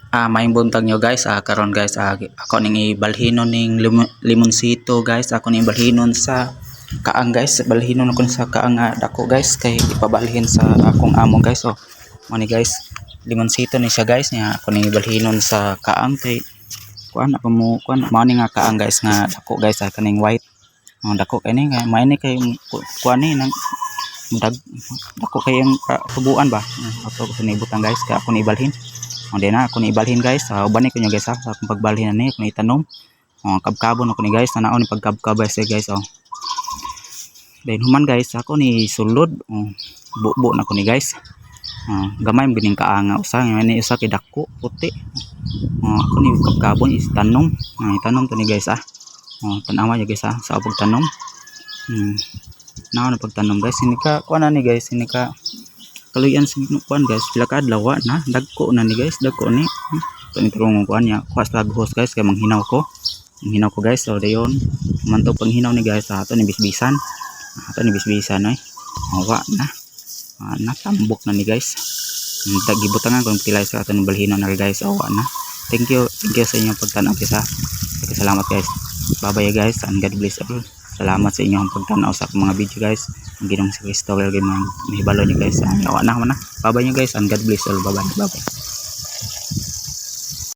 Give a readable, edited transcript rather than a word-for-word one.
Maayong buntag nyo guys. Karon guys, ako ning ibalhinon ning limonsito guys. Ako ning ibalhinon sa kaang guys. Balhinon ako sa kaang dako guys kay ipabalhin sa akong amo guys. So, mo ni guys, limonsito ni siya guys. Nya ako ning ibalhinon sa kaang kay kuan ako mo kuan mao ni nga kaang guys nga dako guys, kaning white. Dako kay ni nga may ni kay kuan ni nang dako kay ang tubuan ba. Ato ko ni butang guys kay ako ni ibalhin. Hindi na ako ni ibalhin guys. Uban ni ko nyo guys sa akong pagbalhin na ako ni itanom. Kabkabon ako ni guys. Nanaon ni pagkabkabay siya guys. Then human guys ako ni sulod. Bubo na ako ni guys. Gamay mo gining kaanga usa. Ngayon ni usa kay dako puti. Ako ni kabkabon itanom. Itanom to ni guys tanawa niya guys sa pagtanom. Naon na pagtanom guys. Hindi ka kuan na ni guys. Hindi ka kaluyan sa kuan guys, pila ka adlaw na dagko na ni guys, dagko ni tani turong kuan niya kuas taghos guys kay manghinaw ko guys. So dayon man to panghinaw ni guys ato ni bisbisan ay wa na natambok na ni guys. Gibutangan ko pilay sa ato ni balhinon na guys. Wa na, thank you sa inyong pagtanaw guys salamat guys, bye bye guys and God bless all. Salamat sa inyong pagtanaw sa akong mga video guys. Ang Ginoong si Kristo lagi mahibalo niyo guys. Yawa na. Bye bye nyo guys and God bless all. Bye bye.